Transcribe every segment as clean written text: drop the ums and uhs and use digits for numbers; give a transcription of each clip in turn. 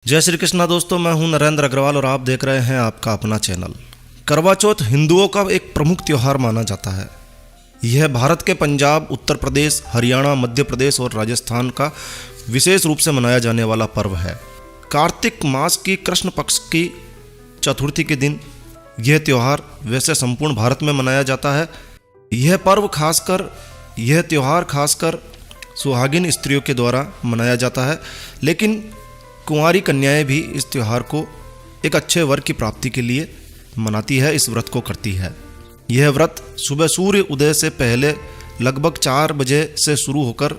जय श्री कृष्णा दोस्तों, मैं हूं नरेंद्र अग्रवाल और आप देख रहे हैं आपका अपना चैनल। करवा चौथ हिंदुओं का एक प्रमुख त्यौहार माना जाता है। यह भारत के पंजाब, उत्तर प्रदेश, हरियाणा, मध्य प्रदेश और राजस्थान का विशेष रूप से मनाया जाने वाला पर्व है। कार्तिक मास की कृष्ण पक्ष की चतुर्थी के दिन यह त्यौहार वैसे संपूर्ण भारत में मनाया जाता है। यह त्यौहार खासकर सुहागिन स्त्रियों के द्वारा मनाया जाता है, लेकिन कुंवारी कन्याएं भी इस त्यौहार को एक अच्छे वर की प्राप्ति के लिए मनाती है, इस व्रत को करती है। यह व्रत सुबह सूर्य उदय से पहले लगभग 4 बजे से शुरू होकर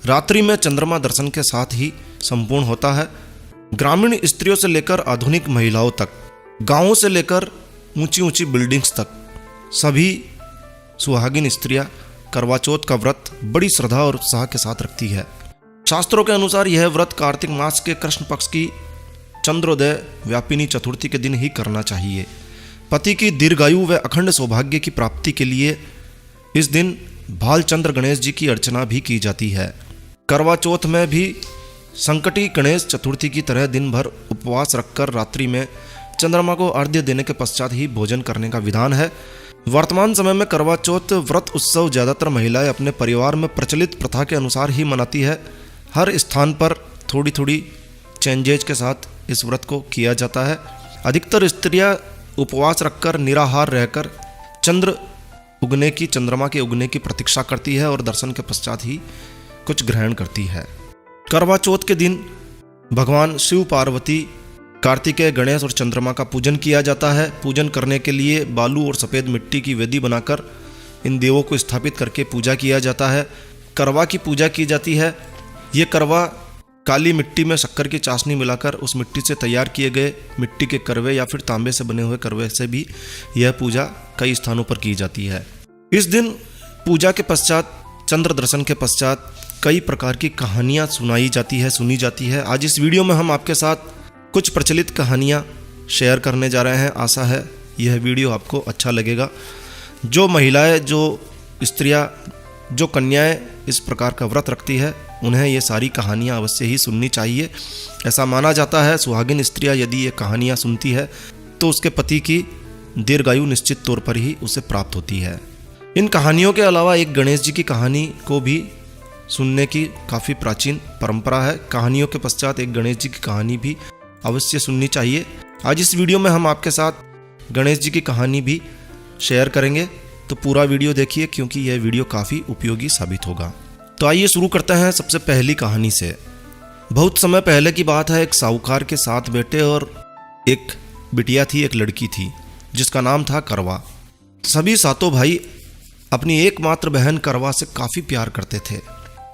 रात्रि में चंद्रमा दर्शन के साथ ही संपूर्ण होता है। ग्रामीण स्त्रियों से लेकर आधुनिक महिलाओं तक, गांवों से लेकर ऊंची ऊंची बिल्डिंग्स तक सभी सुहागिन स्त्रियां करवा चौथ का व्रत बड़ी श्रद्धा और उत्साह के साथ रखती है। शास्त्रों के अनुसार यह व्रत कार्तिक मास के कृष्ण पक्ष की चंद्रोदय व्यापिनी चतुर्थी के दिन ही करना चाहिए। पति की दीर्घायु व अखंड सौभाग्य की प्राप्ति के लिए इस दिन भालचंद्र गणेश जी की अर्चना भी की जाती है। करवा चौथ में भी संकटी गणेश चतुर्थी की तरह दिन भर उपवास रखकर रात्रि में चंद्रमा को अर्घ्य देने के पश्चात ही भोजन करने का विधान है। वर्तमान समय में करवा चौथ व्रत उत्सव ज़्यादातर महिलाएं अपने परिवार में प्रचलित प्रथा के अनुसार ही मनाती है। हर स्थान पर थोड़ी थोड़ी चेंजेज के साथ इस व्रत को किया जाता है। अधिकतर स्त्रियां उपवास रखकर निराहार रहकर चंद्रमा के उगने की प्रतीक्षा करती है और दर्शन के पश्चात ही कुछ ग्रहण करती है। करवा चौथ के दिन भगवान शिव, पार्वती, कार्तिकेय, गणेश और चंद्रमा का पूजन किया जाता है। पूजन करने के लिए बालू और सफ़ेद मिट्टी की वेदी बनाकर इन देवों को स्थापित करके पूजा किया जाता है। करवा की पूजा की जाती है। ये करवा काली मिट्टी में शक्कर की चाशनी मिलाकर उस मिट्टी से तैयार किए गए मिट्टी के करवे या फिर तांबे से बने हुए करवे से भी यह पूजा कई स्थानों पर की जाती है। इस दिन पूजा के पश्चात, चंद्र दर्शन के पश्चात कई प्रकार की कहानियाँ सुनी जाती है। आज इस वीडियो में हम आपके साथ कुछ प्रचलित कहानियाँ शेयर करने जा रहे हैं। आशा है यह वीडियो आपको अच्छा लगेगा। जो महिलाएं, जो स्त्रियां, जो कन्याएं इस प्रकार का व्रत रखती है, उन्हें ये सारी कहानियाँ अवश्य ही सुननी चाहिए। ऐसा माना जाता है सुहागिन स्त्रियां यदि ये कहानियाँ सुनती है तो उसके पति की दीर्घायु निश्चित तौर पर ही उसे प्राप्त होती है। इन कहानियों के अलावा एक गणेश जी की कहानी को भी सुनने की काफ़ी प्राचीन परंपरा है। कहानियों के पश्चात एक गणेश जी की कहानी भी अवश्य सुननी चाहिए। आज इस वीडियो में हम आपके साथ गणेश जी की कहानी भी शेयर करेंगे, तो पूरा वीडियो देखिए क्योंकि यह वीडियो काफ़ी उपयोगी साबित होगा। तो आइए शुरू करते हैं सबसे पहली कहानी से। बहुत समय पहले की बात है। एक साहूकार के 7 बेटे और एक बिटिया थी, एक लड़की थी जिसका नाम था करवा। सभी 7 भाई अपनी एकमात्र बहन करवा से काफ़ी प्यार करते थे,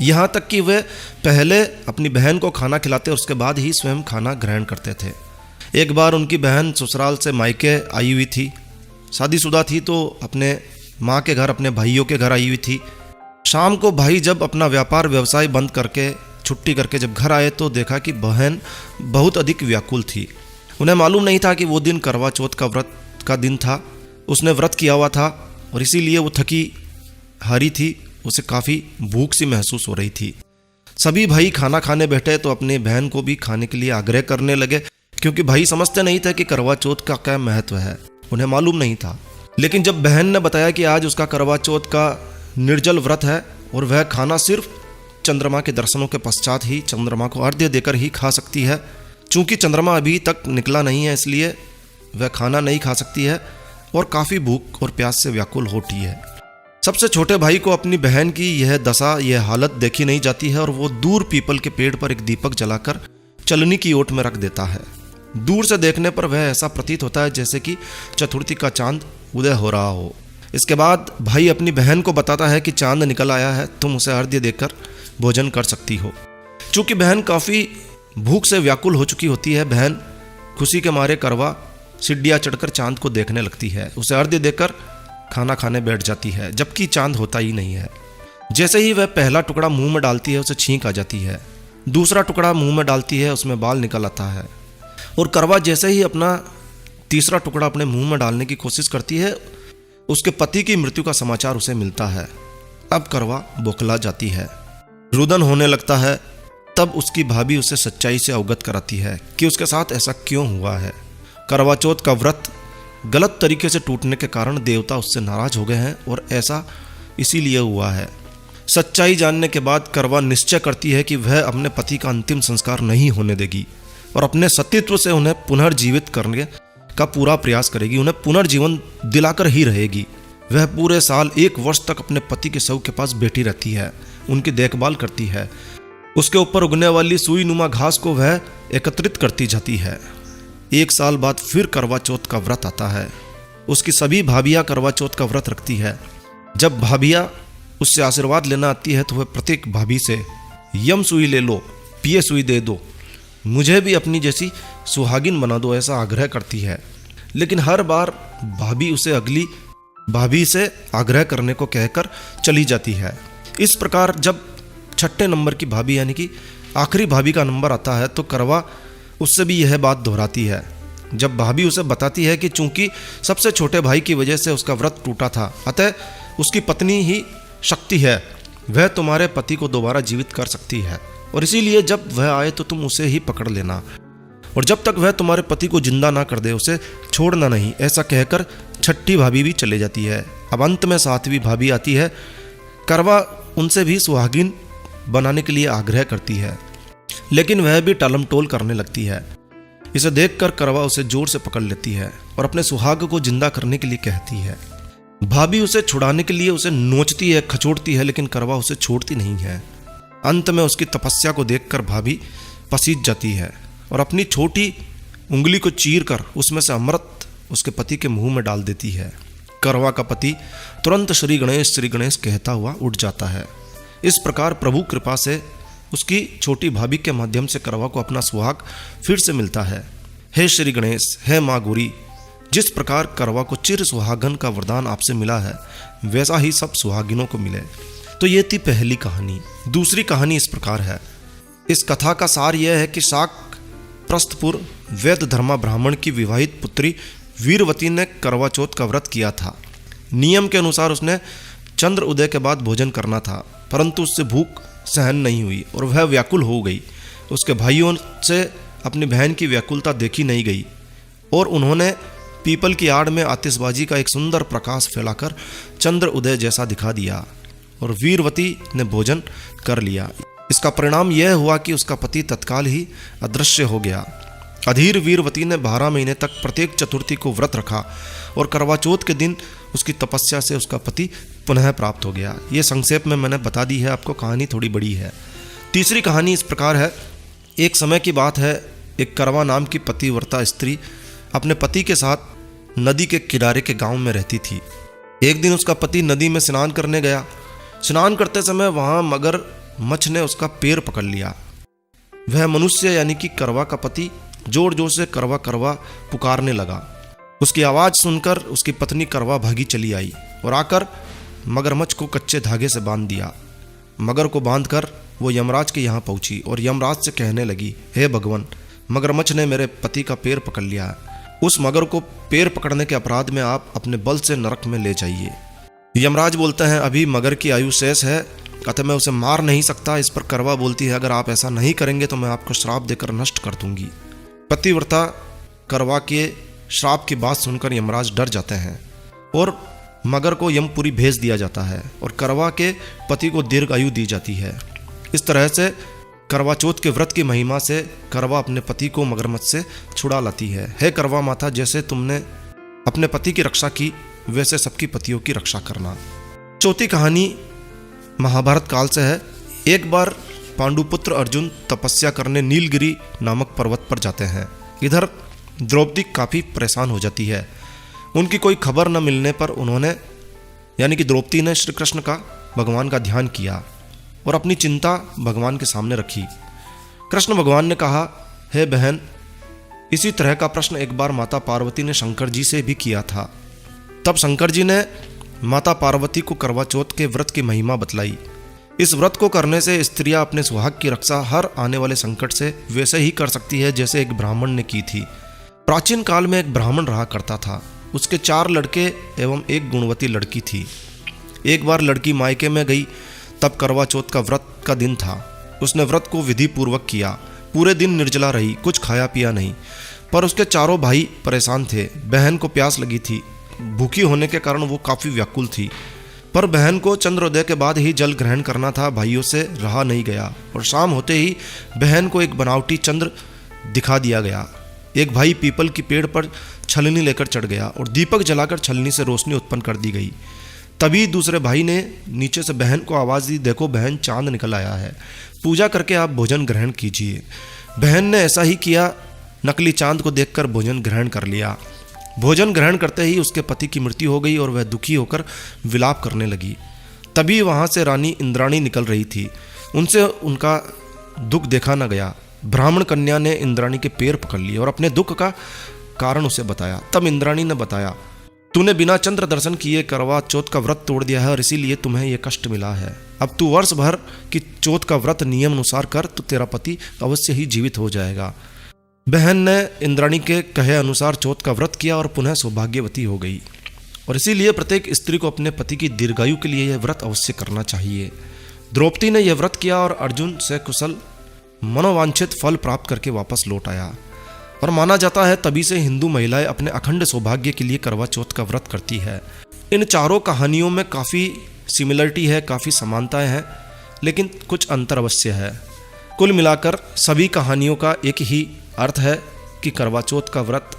यहाँ तक कि वे पहले अपनी बहन को खाना खिलाते और उसके बाद ही स्वयं खाना ग्रहण करते थे। एक बार उनकी बहन ससुराल से मायके आई हुई थी, शादीशुदा थी, तो अपने माँ के घर, अपने भाइयों के घर आई हुई थी। शाम को भाई जब अपना व्यापार व्यवसाय बंद करके, छुट्टी करके जब घर आए तो देखा कि बहन बहुत अधिक व्याकुल थी। उन्हें मालूम नहीं था कि वो दिन करवा चौथ का व्रत का दिन था। उसने व्रत किया हुआ था और इसीलिए वो थकी हारी थी, उसे काफ़ी भूख सी महसूस हो रही थी। सभी भाई खाना खाने बैठे तो अपने बहन को भी खाने के लिए आग्रह करने लगे, क्योंकि भाई समझते नहीं थे कि करवा चौथ का क्या महत्व है, उन्हें मालूम नहीं था। लेकिन जब बहन ने बताया कि आज उसका करवा चौथ का निर्जल व्रत है और वह खाना सिर्फ चंद्रमा के दर्शनों के पश्चात ही चंद्रमा को अर्घ्य देकर ही खा सकती है। चूँकि चंद्रमा अभी तक निकला नहीं है इसलिए वह खाना नहीं खा सकती है और काफ़ी भूख और प्यास से व्याकुल होती है। सबसे छोटे भाई को अपनी बहन की यह दशा, यह हालत देखी नहीं जाती है और वो दूर पीपल के पेड़ पर एक दीपक जलाकर चलनी की ओट में रख देता है। दूर से देखने पर वह ऐसा प्रतीत होता है जैसे कि चतुर्थी का चांद उदय हो रहा हो। इसके बाद भाई अपनी बहन को बताता है कि चांद निकल आया है, तुम उसे अर्घ्य देकर भोजन कर सकती हो। चूँकि बहन काफ़ी भूख से व्याकुल हो चुकी होती है, बहन खुशी के मारे करवा सीढ़ियाँ चढ़कर चांद को देखने लगती है। उसे अर्घ्य देकर खाना खाने बैठ जाती है, जबकि चांद होता ही नहीं है। जैसे ही वह पहला टुकड़ा मुंह में डालती है उसे छींक आ जाती है। दूसरा टुकड़ा मुंह में डालती है, उसमें बाल निकल आता है। और करवा जैसे ही अपना तीसरा टुकड़ा अपने मुंह में डालने की कोशिश करती है, उसके पति की मृत्यु का समाचार उसे मिलता है। अब करवा बौखला जाती है, रुदन होने लगता है। तब उसकी भाभी उसे सच्चाई से अवगत कराती है कि उसके साथ ऐसा क्यों हुआ है। करवा चौथ का व्रत गलत तरीके से टूटने के कारण देवता उससे नाराज हो गए हैं और ऐसा इसीलिए हुआ है। सच्चाई जानने के बाद करवा निश्चय करती है कि वह अपने पति का अंतिम संस्कार नहीं होने देगी और अपने सतीत्व से उन्हें पुनर्जीवित करने का पूरा प्रयास करेगी, उन्हें पुनर्जीवन दिलाकर ही रहेगी। वह पूरे साल 1 वर्ष तक अपने पति के शव के पास बैठी रहती है, उनकी देखभाल करती है। उसके ऊपर उगने वाली सुई नुमा घास को वह एकत्रित करती जाती है। 1 साल बाद फिर करवा चौथ का व्रत आता है। उसकी सभी भाभियाँ करवा चौथ का व्रत रखती है। जब भाभियाँ उससे आशीर्वाद लेना आती है तो वह प्रत्येक भाभी से यम सुई ले लो, पिए सुई दे दो, मुझे भी अपनी जैसी सुहागिन बना दो, ऐसा आग्रह करती है। लेकिन हर बार भाभी उसे अगली भाभी से आग्रह करने को कहकर चली जाती है। इस प्रकार जब 6ठे नंबर की भाभी यानी कि आखिरी भाभी का नंबर आता है तो करवा उससे भी यह बात दोहराती है। जब भाभी उसे बताती है कि चूंकि सबसे छोटे भाई की वजह से उसका व्रत टूटा था, अतः उसकी पत्नी ही शक्ति है, वह तुम्हारे पति को दोबारा जीवित कर सकती है और इसीलिए जब वह आए तो तुम उसे ही पकड़ लेना और जब तक वह तुम्हारे पति को जिंदा ना कर दे उसे छोड़ना नहीं, ऐसा कहकर 6ठी भाभी भी चले जाती है। अब अंत में 7वीं भाभी आती है। करवा उनसे भी सुहागिन बनाने के लिए आग्रह करती है, लेकिन वह भी टालमटोल करने लगती है। इसे देखकर करवा उसे जोर से पकड़ लेती है और अपने सुहाग को जिंदा करने के लिए कहती है। भाभी उसे छुड़ाने के लिए उसे नोचती है, खचोड़ती है, लेकिन करवा उसे छोड़ती नहीं है। अंत में उसकी तपस्या को देखकर भाभी पसीज जाती है और अपनी छोटी उंगली को चीर कर उसमें से अमृत उसके पति के मुंह में डाल देती है। करवा का पति तुरंत श्री गणेश कहता हुआ उठ जाता है। इस प्रकार प्रभु कृपा से उसकी छोटी भाभी के माध्यम से करवा को अपना सुहाग फिर से मिलता है। हे श्री गणेश, हे माँ गौरी, जिस प्रकार करवा को चिर सुहागन का वरदान आपसे मिला है वैसा ही सब सुहागिनों को मिले। तो ये थी पहली कहानी। दूसरी कहानी इस प्रकार है। इस कथा का सार यह है कि शाक प्रस्थपुर वैद्य धर्मा ब्राह्मण की विवाहित पुत्री वीरवती ने करवा चौथ का व्रत किया था। नियम के अनुसार उसने चंद्र उदय के बाद भोजन करना था, परंतु उससे भूख सहन नहीं हुई और वह व्याकुल हो गई। उसके भाइयों से अपनी बहन की व्याकुलता देखी नहीं गई और उन्होंने पीपल की आड़ में आतिशबाजी का एक सुंदर प्रकाश फैलाकर चंद्र उदय जैसा दिखा दिया और वीरवती ने भोजन कर लिया। इसका परिणाम यह हुआ कि उसका पति तत्काल ही अदृश्य हो गया। अधीर वीरवती ने 12 महीने तक प्रत्येक चतुर्थी को व्रत रखा और करवा चौथ के दिन उसकी तपस्या से उसका पति पुनः प्राप्त हो गया। ये संक्षेप में मैंने बता दी है आपको, कहानी थोड़ी बड़ी है। तीसरी कहानी इस प्रकार है। एक समय की बात है, एक करवा नाम की पतिव्रता स्त्री अपने पति के साथ नदी के किनारे के गांव में रहती थी। एक दिन उसका पति नदी में स्नान करने गया। स्नान करते समय वहां मगरमच्छ ने उसका पैर पकड़ लिया। वह मनुष्य यानी कि करवा का पति जोर जोर से करवा करवा पुकारने लगा। उसकी आवाज़ सुनकर उसकी पत्नी करवा भागी चली आई और आकर मगरमच्छ को कच्चे धागे से बांध दिया। मगर को बांधकर वो यमराज के यहाँ पहुंची और यमराज से कहने लगी, हे भगवान, मगरमच्छ ने मेरे पति का पैर पकड़ लिया। उस मगर को पैर पकड़ने के अपराध में आप अपने बल से नरक में ले जाइए। यमराज बोलते हैं, अभी मगर की आयु शेष है, अतः मैं उसे मार नहीं सकता। इस पर करवा बोलती है, अगर आप ऐसा नहीं करेंगे तो मैं आपको श्राप देकर नष्ट कर दूंगी। पतिव्रता करवा के श्राप की बात सुनकर यमराज डर जाते हैं और मगर को यमपुरी भेज दिया जाता है और करवा के पति को दीर्घ आयु दी जाती है। इस तरह से करवा चौथ के व्रत की महिमा से करवा अपने पति को मगरमच्छ से छुड़ा लाती है। हे करवा माता, जैसे तुमने अपने पति की रक्षा की वैसे सबकी पतियों की रक्षा करना। चौथी कहानी महाभारत काल से है। एक बार पांडुपुत्र अर्जुन तपस्या करने नीलगिरी नामक पर्वत पर जाते हैं। इधर द्रौपदी काफ़ी परेशान हो जाती है। उनकी कोई खबर न मिलने पर उन्होंने यानी कि द्रौपदी ने श्री कृष्ण का भगवान का ध्यान किया और अपनी चिंता भगवान के सामने रखी। कृष्ण भगवान ने कहा, हे बहन, इसी तरह का प्रश्न एक बार माता पार्वती ने शंकर जी से भी किया था। तब शंकर जी ने माता पार्वती को करवा चौथ के व्रत की महिमा बतलाई। इस व्रत को करने से स्त्रियां अपने सुहाग की रक्षा हर आने वाले संकट से वैसे ही कर सकती है जैसे एक ब्राह्मण ने की थी। प्राचीन काल में एक ब्राह्मण रहा करता था। उसके 4 लड़के एवं एक गुणवती लड़की थी। एक बार लड़की मायके में गई, तब करवा चौथ का व्रत का दिन था। उसने व्रत को विधि पूर्वक किया। पूरे दिन निर्जला रही, कुछ खाया पिया नहीं। पर उसके चारों भाई परेशान थे। बहन को प्यास लगी थी, भूखी होने के कारण वो काफ़ी व्याकुल थी। पर बहन को चंद्रोदय के बाद ही जल ग्रहण करना था, भाइयों से रहा नहीं गया। और शाम होते ही बहन को एक बनावटी चंद्र दिखा दिया गया। एक भाई पीपल की पेड़ पर छलनी लेकर चढ़ गया और दीपक जलाकर छलनी से रोशनी उत्पन्न कर दी गई। तभी दूसरे भाई ने नीचे से बहन को आवाज़ दी, देखो बहन, चांद निकल आया है, पूजा करके आप भोजन ग्रहण कीजिए। बहन ने ऐसा ही किया, नकली चांद को देखकर भोजन ग्रहण कर लिया। भोजन ग्रहण करते ही उसके पति की मृत्यु हो गई और वह दुखी होकर विलाप करने लगी। तभी वहाँ से रानी इंद्राणी निकल रही थी। उनसे उनका दुख देखा न गया। ब्राह्मण कन्या ने इंद्राणी के पैर पकड़ लिए और अपने दुख का कारण उसे बताया। तब इंद्राणी ने बताया, तूने बिना चंद्र दर्शन किए करवा चौथ का व्रत तोड़ दिया है और इसीलिए तुम्हें यह कष्ट मिला है। अब तू वर्ष भर की चौथ का व्रत नियम अनुसार कर, तो तेरा पति अवश्य ही जीवित हो जाएगा। बहन ने इंद्राणी के कहे अनुसार चौथ का व्रत किया और पुनः सौभाग्यवती हो गई। और इसीलिए प्रत्येक स्त्री को अपने पति की दीर्घायु के लिए यह व्रत अवश्य करना चाहिए। द्रौपदी ने यह व्रत किया और अर्जुन से कुशल मनोवांछित फल प्राप्त करके वापस लौट आया। और माना जाता है तभी से हिंदू महिलाएं अपने अखंड सौभाग्य के लिए करवा चौथ का व्रत करती है। इन चारों कहानियों में काफ़ी सिमिलरिटी है, काफ़ी समानताएं हैं, लेकिन कुछ अंतर अवश्य है। कुल मिलाकर सभी कहानियों का एक ही अर्थ है कि करवा चौथ का व्रत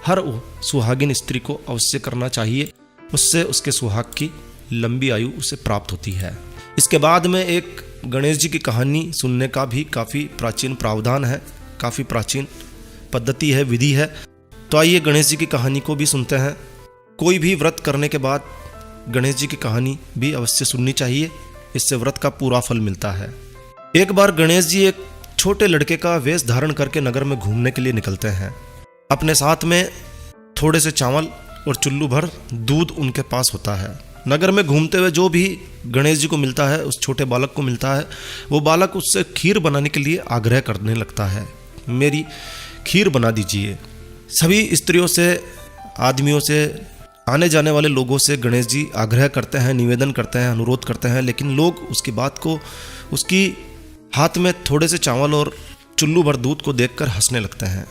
हर सुहागिन स्त्री को अवश्य करना चाहिए, उससे उसके सुहाग की लंबी आयु उसे प्राप्त होती है। इसके बाद में एक गणेश जी की कहानी सुनने का भी काफ़ी प्राचीन प्रावधान है, काफ़ी प्राचीन पद्धति है, विधि है। तो आइए गणेश जी की कहानी को भी सुनते हैं। कोई भी व्रत करने के बाद गणेश जी की कहानी भी अवश्य सुननी चाहिए, इससे व्रत का पूरा फल मिलता है। एक बार गणेश जी एक छोटे लड़के का वेश धारण करके नगर में घूमने के लिए निकलते हैं। अपने साथ में थोड़े से चावल और चुल्लू भर दूध उनके पास होता है। नगर में घूमते हुए जो भी गणेश जी को मिलता है, उस छोटे बालक को मिलता है, वो बालक उससे खीर बनाने के लिए आग्रह करने लगता है, मेरी खीर बना दीजिए। सभी स्त्रियों से, आदमियों से, आने जाने वाले लोगों से गणेश जी आग्रह करते हैं, निवेदन करते हैं, अनुरोध करते हैं, लेकिन लोग उसकी बात को, उसकी हाथ में थोड़े से चावल और चुल्लू भर दूध को देखकर हंसने लगते हैं।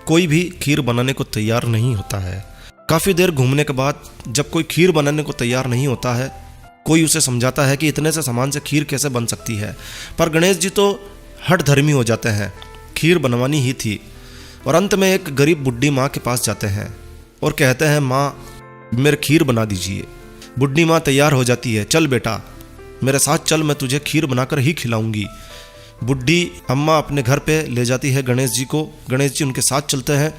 कोई भी खीर बनाने को तैयार नहीं होता है। काफ़ी देर घूमने के बाद जब कोई खीर बनाने को तैयार नहीं होता है, कोई उसे समझाता है कि इतने से सामान से खीर कैसे बन सकती है, पर गणेश जी तो हठधर्मी हो जाते हैं, खीर बनवानी ही थी। और अंत में एक गरीब बुढ़ी माँ के पास जाते हैं और कहते हैं, माँ मेरे खीर बना दीजिए। बुढ़ी माँ तैयार हो जाती है, चल बेटा मेरे साथ चल, मैं तुझे खीर बनाकर ही खिलाऊंगी। बुढ़ी अम्मा अपने घर पे ले जाती है गणेश जी को। गणेश जी उनके साथ चलते हैं।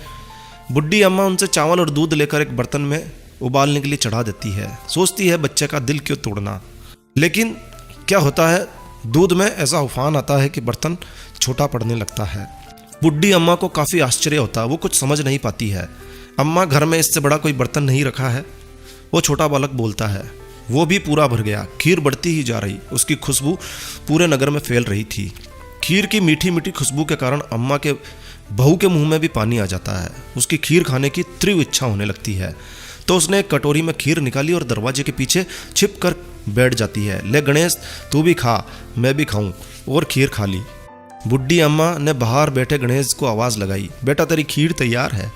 बुढ़ी अम्मा उनसे चावल और दूध लेकर एक बर्तन में उबालने के लिए चढ़ा देती है। सोचती है बच्चे का दिल क्यों तोड़ना, लेकिन क्या होता है, दूध में ऐसा उफान आता है कि बर्तन छोटा पड़ने लगता है। बुढ़ी अम्मा को काफ़ी आश्चर्य होता है, वो कुछ समझ नहीं पाती है। अम्मा घर में इससे बड़ा कोई बर्तन नहीं रखा है। वो छोटा बालक बोलता है, वो भी पूरा भर गया। खीर बढ़ती ही जा रही, उसकी खुशबू पूरे नगर में फैल रही थी। खीर की मीठी मीठी खुशबू के कारण अम्मा के बहू के मुंह में भी पानी आ जाता है। उसकी खीर खाने की तीव्र इच्छा होने लगती है, तो उसने एक कटोरी में खीर निकाली और दरवाजे के पीछे छिप कर बैठ जाती है। ले गणेश तू भी खा, मैं भी खाऊं, और खीर खा ली। बुढ़ी अम्मा ने बाहर बैठे गणेश को आवाज़ लगाई, बेटा तेरी खीर तैयार है,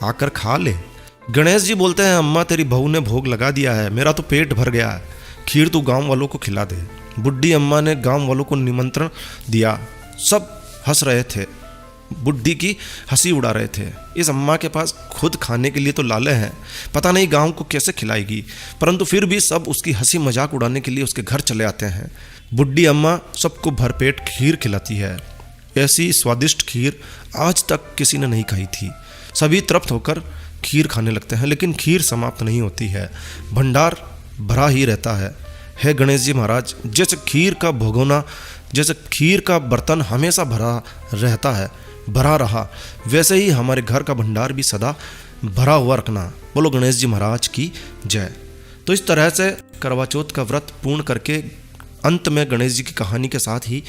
आकर खा ले। गणेश जी बोलते हैं, अम्मा तेरी बहू ने भोग लगा दिया है, मेरा तो पेट भर गया है, खीर तू गांव वालों को खिला दे। बुढ़ी अम्मा ने गांव वालों को निमंत्रण दिया। सब हंस रहे थे, बुढ़ी की हंसी उड़ा रहे थे। इस अम्मा के पास खुद खाने के लिए तो लाले हैं, पता नहीं गांव को कैसे खिलाएगी, परंतु फिर भी सब उसकी हंसी मजाक उड़ाने के लिए उसके घर चले आते हैं। बुढ़ी अम्मा सबको भरपेट खीर खिलाती है। ऐसी स्वादिष्ट खीर आज तक किसी ने नहीं खाई थी। सभी तृप्त होकर खीर खाने लगते हैं, लेकिन खीर समाप्त नहीं होती है, भंडार भरा ही रहता है। हे गणेश जी महाराज, जैसे खीर का भगोना, जैसे खीर का बर्तन हमेशा भरा रहता है, भरा रहा, वैसे ही हमारे घर का भंडार भी सदा भरा हुआ रखना। बोलो गणेश जी महाराज की जय। तो इस तरह से करवा चौथ का व्रत पूर्ण करके अंत में गणेश जी की कहानी के साथ ही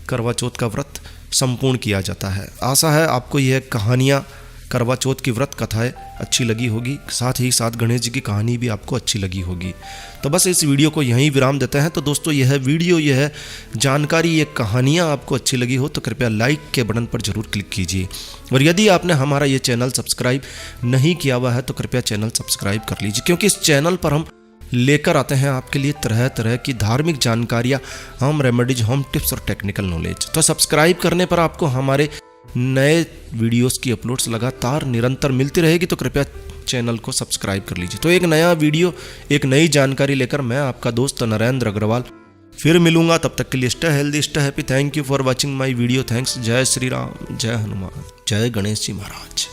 करवा चौथ का व्रत संपूर्ण किया जाता है। आशा है आपको यह कहानियाँ करवा चौथ की व्रत कथाएं अच्छी लगी होगी, साथ ही साथ गणेश जी की कहानी भी आपको अच्छी लगी होगी। तो बस इस वीडियो को यहीं विराम देते हैं। तो दोस्तों यह वीडियो, यह जानकारी, ये कहानियाँ आपको अच्छी लगी हो तो कृपया लाइक के बटन पर जरूर क्लिक कीजिए। और यदि आपने हमारा ये चैनल सब्सक्राइब नहीं किया हुआ है तो कृपया चैनल सब्सक्राइब कर लीजिए, क्योंकि इस चैनल पर हम लेकर आते हैं आपके लिए तरह तरह की धार्मिक जानकारियाँ, होम रेमेडीज, होम टिप्स और टेक्निकल नॉलेज। तो सब्सक्राइब करने पर आपको हमारे नए वीडियोस की अपलोड्स लगातार निरंतर मिलती रहेगी, तो कृपया चैनल को सब्सक्राइब कर लीजिए। तो एक नया वीडियो, एक नई जानकारी लेकर मैं आपका दोस्त नरेंद्र अग्रवाल फिर मिलूंगा। तब तक के लिए stay healthy, stay happy. Thank you for watching my video. Thanks. जय श्री राम, जय हनुमान, जय गणेश जी महाराज।